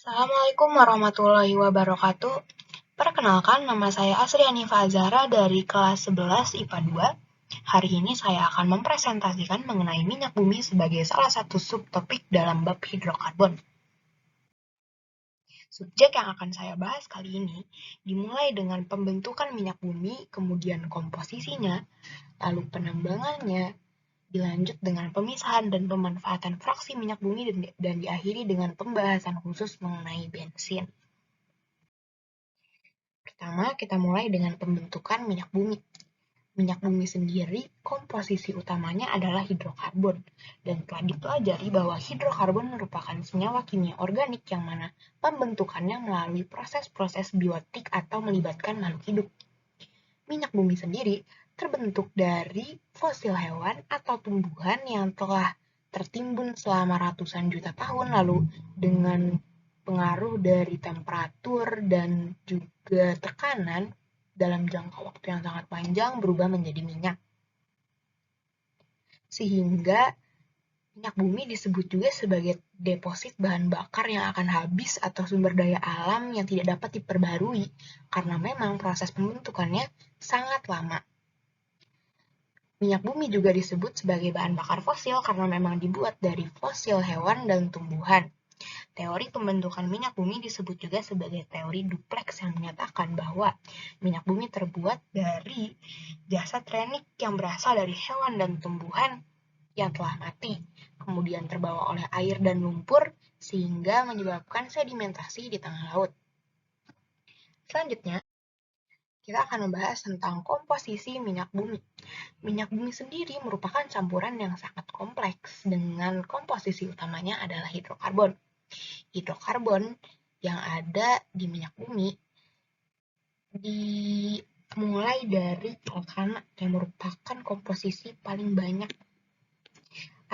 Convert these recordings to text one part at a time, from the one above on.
Assalamualaikum warahmatullahi wabarakatuh. Perkenalkan, nama saya Asriani Fazara dari kelas 11 IPA 2. Hari ini saya akan mempresentasikan mengenai minyak bumi sebagai salah satu subtopik dalam bab hidrokarbon. Subjek yang akan saya bahas kali ini dimulai dengan pembentukan minyak bumi, kemudian komposisinya, lalu penambangannya, dilanjut dengan pemisahan dan pemanfaatan fraksi minyak bumi dan diakhiri dengan pembahasan khusus mengenai bensin. Pertama, kita mulai dengan pembentukan minyak bumi. Minyak bumi sendiri, komposisi utamanya adalah hidrokarbon, dan telah dipelajari bahwa hidrokarbon merupakan senyawa kimia organik yang mana pembentukannya melalui proses-proses biotik atau melibatkan makhluk hidup. Minyak bumi sendiri terbentuk dari fosil hewan atau tumbuhan yang telah tertimbun selama ratusan juta tahun lalu dengan pengaruh dari temperatur dan juga tekanan dalam jangka waktu yang sangat panjang berubah menjadi minyak. Sehingga minyak bumi disebut juga sebagai deposit bahan bakar yang akan habis atau sumber daya alam yang tidak dapat diperbarui karena memang proses pembentukannya sangat lama. Minyak bumi juga disebut sebagai bahan bakar fosil karena memang dibuat dari fosil hewan dan tumbuhan. Teori pembentukan minyak bumi disebut juga sebagai teori dupleks yang menyatakan bahwa minyak bumi terbuat dari jasad renik yang berasal dari hewan dan tumbuhan yang telah mati, kemudian terbawa oleh air dan lumpur sehingga menyebabkan sedimentasi di tengah laut. Selanjutnya, kita akan membahas tentang komposisi minyak bumi. Minyak bumi sendiri merupakan campuran yang sangat kompleks dengan komposisi utamanya adalah hidrokarbon. Hidrokarbon yang ada di minyak bumi dimulai dari alkana yang merupakan komposisi paling banyak.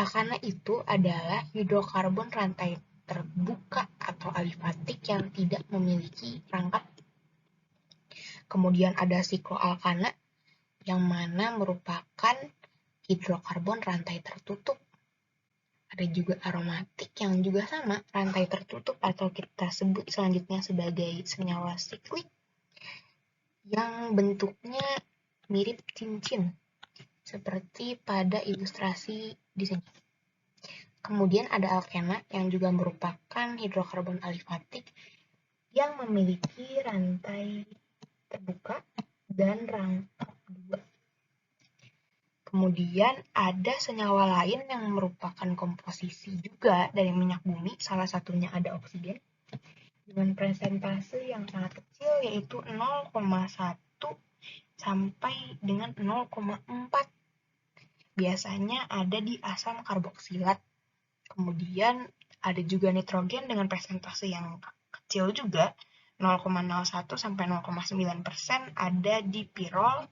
Alkana itu adalah hidrokarbon rantai terbuka atau alifatik yang tidak memiliki rangkap. Kemudian ada sikloalkana yang mana merupakan hidrokarbon rantai tertutup. Ada juga aromatik yang juga sama, rantai tertutup atau kita sebut selanjutnya sebagai senyawa siklik yang bentuknya mirip cincin, seperti pada ilustrasi di sini. Kemudian ada alkena yang juga merupakan hidrokarbon alifatik yang memiliki rantai terbuka dan rangkap dua. Kemudian ada senyawa lain yang merupakan komposisi juga dari minyak bumi, salah satunya ada oksigen, dengan presentase yang sangat kecil yaitu 0,1 sampai dengan 0,4. Biasanya ada di asam karboksilat. Kemudian ada juga nitrogen dengan presentase yang kecil juga, 0,01 sampai 0,9% ada di pirol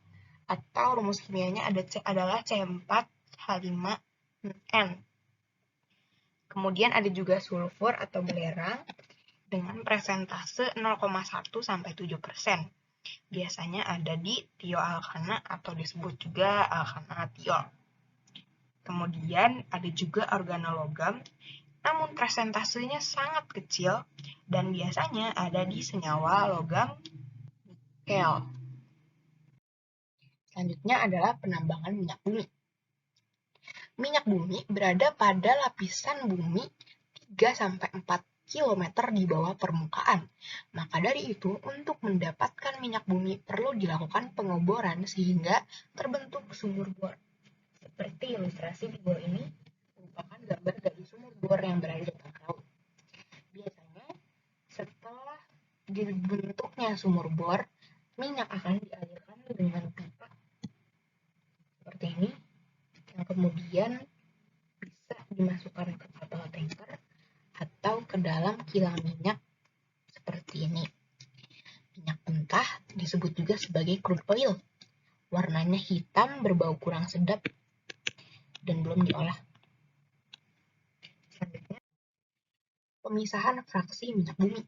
atau rumus kimianya adalah C4H5N. Kemudian ada juga sulfur atau belerang dengan presentase 0,1 sampai 7%. Biasanya ada di tioalkana atau disebut juga alkana tiol. Kemudian ada juga organologam, namun presentasenya sangat kecil dan biasanya ada di senyawa logam nikel. Selanjutnya adalah penambangan minyak bumi. Minyak bumi berada pada lapisan bumi 3-4 km di bawah permukaan. Maka dari itu, untuk mendapatkan minyak bumi perlu dilakukan pengoboran sehingga terbentuk sumur bor. Seperti ilustrasi di bawah ini merupakan gambar dari sumur bor yang berada di tengah laut. Biasanya, setelah dibentuknya sumur bor, minyak akan dialirkan dengan pipa seperti ini, yang kemudian bisa dimasukkan ke kapal tanker atau ke dalam kilang minyak seperti ini. Minyak mentah disebut juga sebagai crude oil. Warnanya hitam, berbau kurang sedap, dan belum diolah. Selanjutnya, pemisahan fraksi minyak bumi.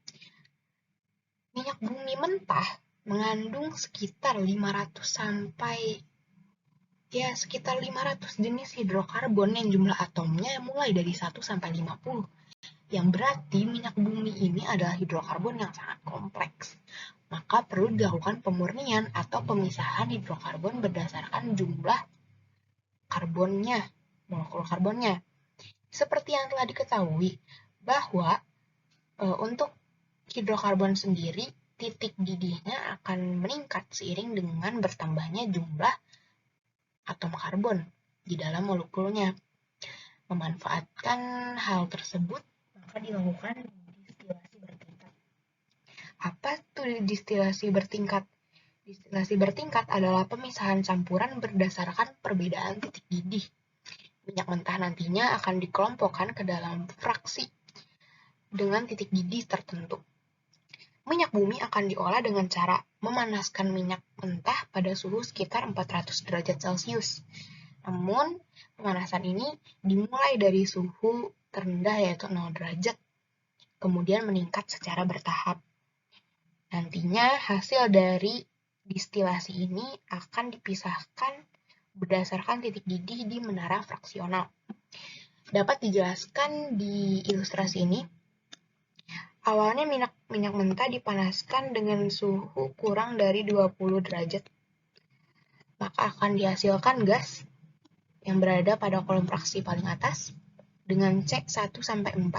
Minyak bumi mentah mengandung sekitar 500 jenis hidrokarbon yang jumlah atomnya mulai dari 1 sampai 50. Yang berarti minyak bumi ini adalah hidrokarbon yang sangat kompleks. Maka perlu dilakukan pemurnian atau pemisahan hidrokarbon berdasarkan jumlah karbonnya, molekul karbonnya. Seperti yang telah diketahui bahwa untuk hidrokarbon sendiri, titik didihnya akan meningkat seiring dengan bertambahnya jumlah atom karbon di dalam molekulnya. Memanfaatkan hal tersebut, maka dilakukan distilasi bertingkat. Apa itu distilasi bertingkat? Distilasi bertingkat adalah pemisahan campuran berdasarkan perbedaan titik didih. Minyak mentah nantinya akan dikelompokkan ke dalam fraksi dengan titik didih tertentu. Minyak bumi akan diolah dengan cara memanaskan minyak mentah pada suhu sekitar 400 derajat Celcius. Namun, pemanasan ini dimulai dari suhu terendah yaitu 0 derajat, kemudian meningkat secara bertahap. Nantinya hasil dari distilasi ini akan dipisahkan berdasarkan titik didih di menara fraksional. Dapat dijelaskan di ilustrasi ini. Awalnya minyak mentah dipanaskan dengan suhu kurang dari 20 derajat. Maka akan dihasilkan gas yang berada pada kolom fraksi paling atas dengan C1-4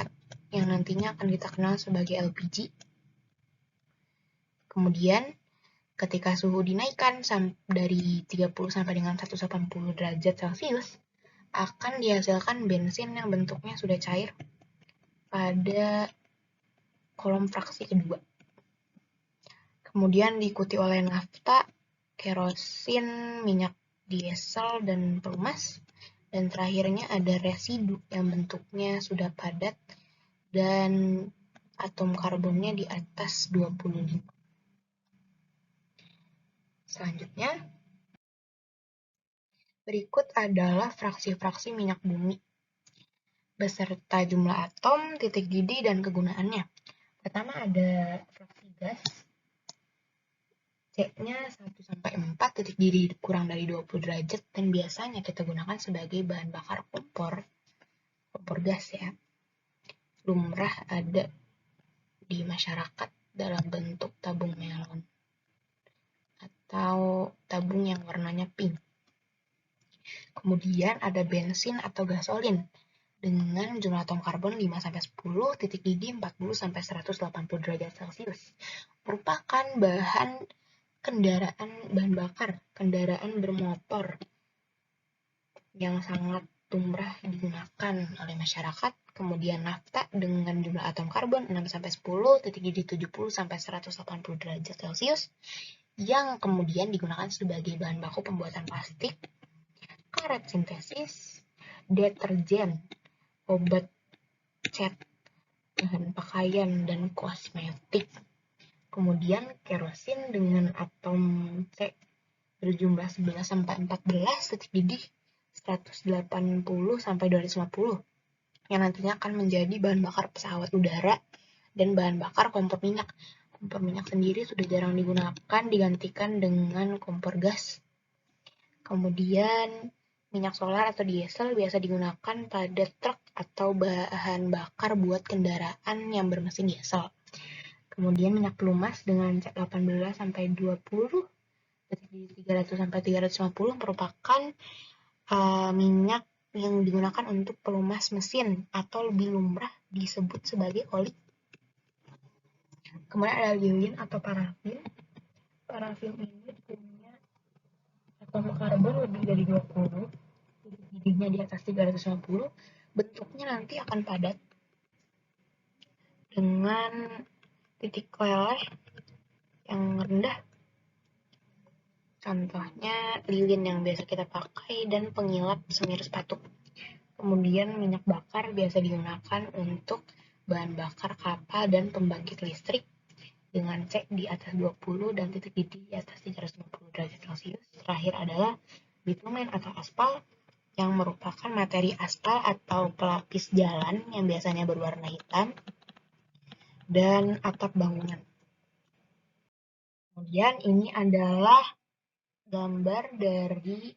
yang nantinya akan kita kenal sebagai LPG. Kemudian ketika suhu dinaikkan dari 30 sampai dengan 180 derajat Celcius, akan dihasilkan bensin yang bentuknya sudah cair pada kolom fraksi kedua. Kemudian diikuti oleh nafta, kerosin, minyak diesel, dan pelumas. Dan terakhirnya ada residu yang bentuknya sudah padat dan atom karbonnya di atas 25. Selanjutnya, berikut adalah fraksi-fraksi minyak bumi beserta jumlah atom, titik didih, dan kegunaannya. Pertama ada fraksi gas, C-nya 1-4, titik didih kurang dari 20 derajat, dan biasanya kita gunakan sebagai bahan bakar kompor gas ya. Lumrah ada di masyarakat dalam bentuk tabung melon atau tabung yang warnanya pink. Kemudian ada bensin atau gasolin dengan jumlah atom karbon 5-10, titik didih 40-180 derajat Celcius. Merupakan bahan bakar kendaraan bermotor yang sangat lumrah digunakan oleh masyarakat. Kemudian nafta dengan jumlah atom karbon 6-10, titik didih 70-180 derajat Celcius yang kemudian digunakan sebagai bahan baku pembuatan plastik, karet sintesis, deterjen, obat, cat, bahan pakaian, dan kosmetik. Kemudian kerosin dengan atom C berjumlah 11-14, titik didih 180-250 yang nantinya akan menjadi bahan bakar pesawat udara dan bahan bakar kompor minyak. Kompor minyak sendiri sudah jarang digunakan, digantikan dengan kompor gas. Kemudian minyak solar atau diesel biasa digunakan pada truk atau bahan bakar buat kendaraan yang bermesin diesel. Kemudian minyak pelumas dengan C 18-20, 300-350 merupakan minyak yang digunakan untuk pelumas mesin atau lebih lumrah disebut sebagai oli. Kemudian ada lilin atau parafin. Parafin ini punya atom karbon lebih dari 20, didihnya di atas 350, bentuknya nanti akan padat dengan titik leleh yang rendah. Contohnya lilin yang biasa kita pakai dan pengilap semir sepatu. Kemudian minyak bakar biasa digunakan untuk bahan bakar kapal dan pembangkit listrik dengan C di atas 20 dan titik didih di atas 350 derajat Celcius. Terakhir adalah bitumen atau aspal yang merupakan materi aspal atau pelapis jalan yang biasanya berwarna hitam dan atap bangunan. Kemudian ini adalah gambar dari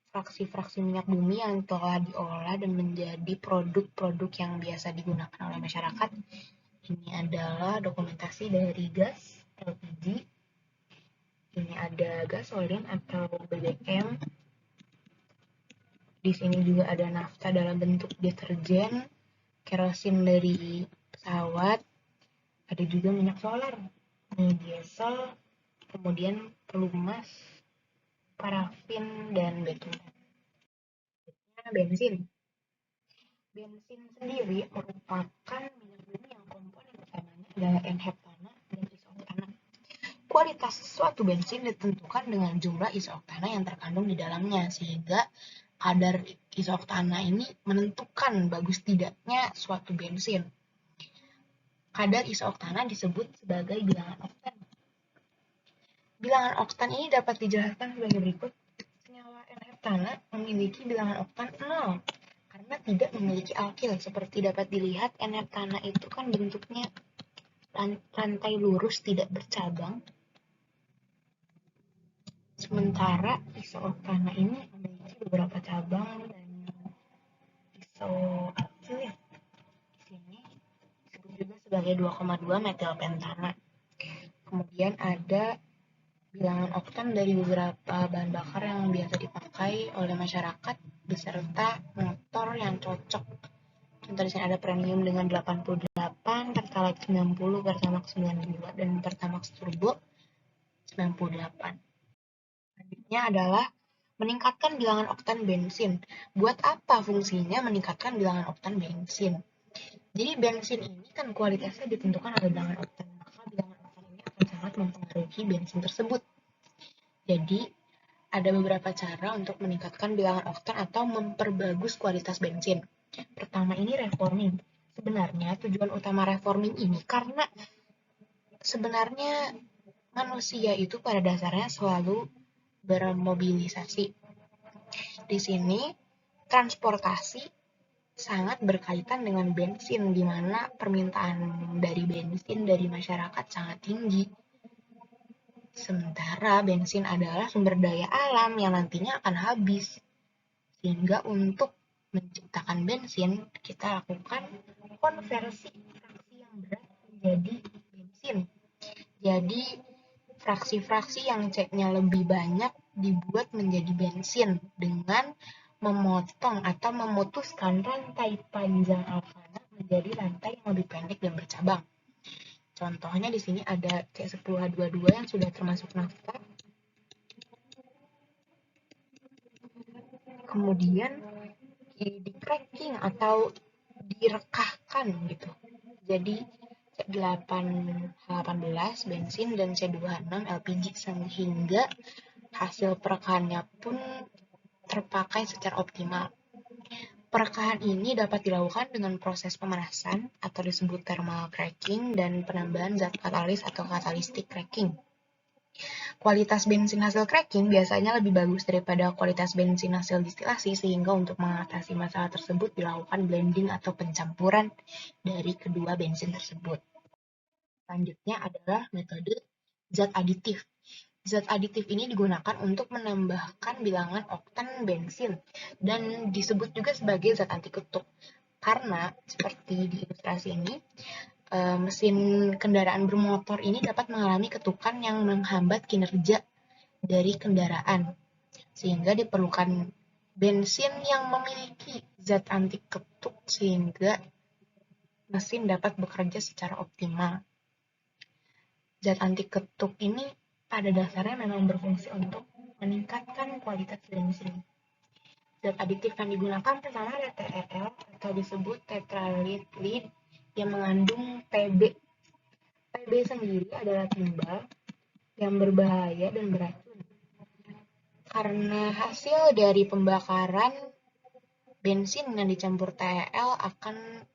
fraksi-fraksi minyak bumi yang telah diolah dan menjadi produk-produk yang biasa digunakan oleh masyarakat. Ini adalah dokumentasi dari gas LPG. Ini ada gasolin atau BBM. Di sini juga ada nafta dalam bentuk deterjen, kerosin dari pesawat, ada juga minyak solar, minyak diesel, kemudian pelumas, parafin, dan bitumen. Bensin. Bensin sendiri merupakan minyak bumi yang komponen utamanya adalah N-heptana dan isoktana. Kualitas suatu bensin ditentukan dengan jumlah isoktana yang terkandung di dalamnya, sehingga kadar isoktana ini menentukan bagus tidaknya suatu bensin. Kadar isoktana disebut sebagai bilangan oktan. Bilangan oktan ini dapat dijelaskan sebagai berikut. Senyawa N-heptana memiliki bilangan oktan 0 karena tidak memiliki alkil. Seperti dapat dilihat, N-heptana itu kan bentuknya rantai lurus tidak bercabang. Sementara isoktana ini memiliki beberapa cabang dan isoalkil ya. Di sini disebut juga sebagai 2,2 metilpentana. Kemudian ada bilangan oktan dari beberapa bahan bakar yang biasa dipakai oleh masyarakat beserta motor yang cocok. Contoh di sini ada premium dengan 88, Pertalite 90, Pertamax 92, dan Pertamax Turbo 98. Selanjutnya adalah meningkatkan bilangan oktan bensin. Buat apa fungsinya meningkatkan bilangan oktan bensin? Jadi bensin ini kan kualitasnya ditentukan oleh bilangan oktan, maka bilangan oktan ini akan sangat mempengaruhi bensin tersebut. Jadi ada beberapa cara untuk meningkatkan bilangan oktan atau memperbagus kualitas bensin. Pertama ini reforming. Sebenarnya tujuan utama reforming ini karena sebenarnya manusia itu pada dasarnya selalu bermobilisasi. Di sini transportasi sangat berkaitan dengan bensin, di mana permintaan dari bensin dari masyarakat sangat tinggi. Sementara bensin adalah sumber daya alam yang nantinya akan habis. Sehingga untuk menciptakan bensin, kita lakukan konversi fraksi yang berat menjadi bensin. Jadi fraksi-fraksi yang C-nya lebih banyak dibuat menjadi bensin dengan memotong atau memutuskan rantai panjang alkana menjadi rantai yang lebih pendek dan bercabang. Contohnya di sini ada C10H22 yang sudah termasuk nafta. Kemudian di cracking atau direkahkan gitu. Jadi C8H18 bensin dan C26 LPG, sehingga hasil perekahannya pun terpakai secara optimal. Perekahan ini dapat dilakukan dengan proses pemanasan atau disebut thermal cracking dan penambahan zat katalis atau catalytic cracking. Kualitas bensin hasil cracking biasanya lebih bagus daripada kualitas bensin hasil distilasi, sehingga untuk mengatasi masalah tersebut dilakukan blending atau pencampuran dari kedua bensin tersebut. Selanjutnya adalah metode zat aditif. Zat aditif ini digunakan untuk menambahkan bilangan oktan bensin dan disebut juga sebagai zat anti ketuk. Karena seperti di ilustrasi ini, mesin kendaraan bermotor ini dapat mengalami ketukan yang menghambat kinerja dari kendaraan, sehingga diperlukan bensin yang memiliki zat anti ketuk sehingga mesin dapat bekerja secara optimal. Zat anti ketuk ini pada dasarnya memang berfungsi untuk meningkatkan kualitas bensin. Zat aditif yang digunakan pertama ada TEL atau disebut tetralethylid yang mengandung Pb. Pb sendiri adalah timbal yang berbahaya dan beracun. Karena hasil dari pembakaran bensin yang dicampur TEL akan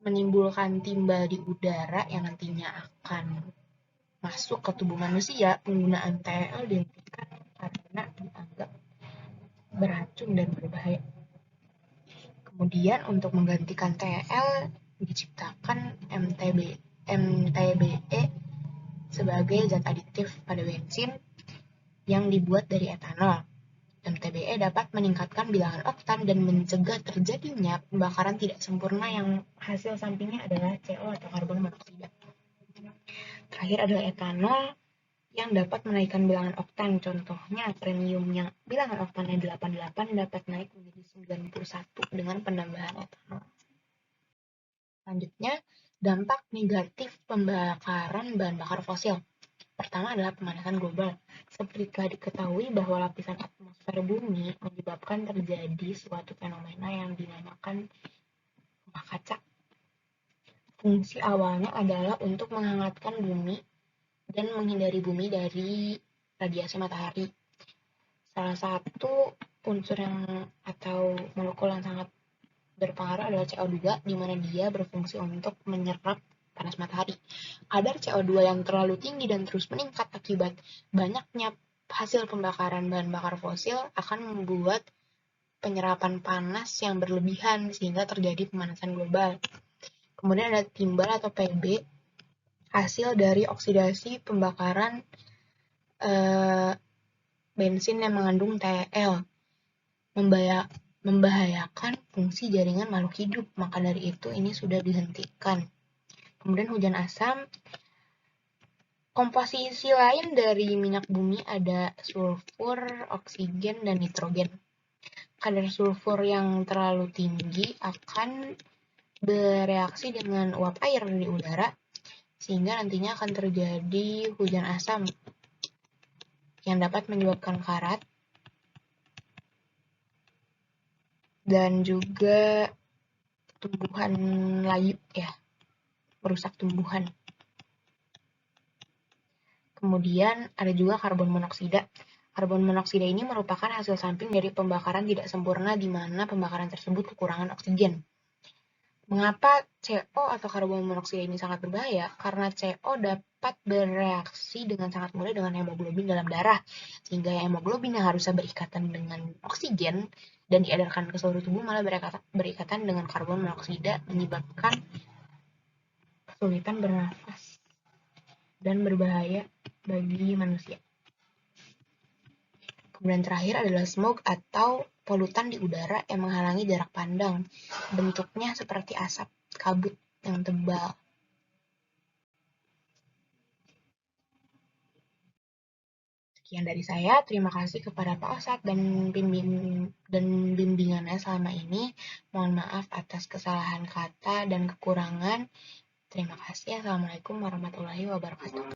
menimbulkan timbal di udara yang nantinya akan masuk ke tubuh manusia. Penggunaan TEL dihentikan karena dianggap beracun dan berbahaya. Kemudian untuk menggantikan TEL diciptakan MTBE sebagai zat aditif pada bensin yang dibuat dari etanol. MTBE dapat meningkatkan bilangan oktan dan mencegah terjadinya pembakaran tidak sempurna yang hasil sampingnya adalah CO atau karbon monoksida. Terakhir adalah etanol yang dapat menaikkan bilangan oktan. Contohnya, premium yang bilangan oktannya 88 dapat naik menjadi 91 dengan penambahan etanol. Selanjutnya, dampak negatif pembakaran bahan bakar fosil. Pertama adalah pemanasan global. Seperti telah diketahui bahwa lapisan atmosfer bumi menyebabkan terjadi suatu fenomena yang dinamakan rumah kaca. Fungsi awalnya adalah untuk menghangatkan bumi dan menghindari bumi dari radiasi matahari. Salah satu unsur yang atau molekul yang sangat berpengaruh adalah CO2, di mana dia berfungsi untuk menyerap panas matahari. Kadar CO2 yang terlalu tinggi dan terus meningkat akibat banyaknya hasil pembakaran bahan bakar fosil akan membuat penyerapan panas yang berlebihan sehingga terjadi pemanasan global. Kemudian ada timbal atau PB, hasil dari oksidasi pembakaran bensin yang mengandung TL, membahayakan fungsi jaringan makhluk hidup, maka dari itu ini sudah dihentikan. Kemudian hujan asam, komposisi lain dari minyak bumi ada sulfur, oksigen, dan nitrogen. Kadar sulfur yang terlalu tinggi akan bereaksi dengan uap air di udara, sehingga nantinya akan terjadi hujan asam yang dapat menyebabkan karat dan juga tumbuhan layu ya, merusak tumbuhan. Kemudian ada juga karbon monoksida. Karbon monoksida ini merupakan hasil samping dari pembakaran tidak sempurna di mana pembakaran tersebut kekurangan oksigen. Mengapa CO atau karbon monoksida ini sangat berbahaya? Karena CO dapat bereaksi dengan sangat mudah dengan hemoglobin dalam darah, sehingga hemoglobin yang harusnya berikatan dengan oksigen dan diedarkan ke seluruh tubuh malah berikatan dengan karbon monoksida, menyebabkan kesulitan bernafas dan berbahaya bagi manusia. Kemudian terakhir adalah smog atau polutan di udara yang menghalangi jarak pandang. Bentuknya seperti asap kabut yang tebal. Sekian dari saya. Terima kasih kepada Pak Osat dan bimbingannya selama ini. Mohon maaf atas kesalahan kata dan kekurangan. Terima kasih. Assalamualaikum warahmatullahi wabarakatuh.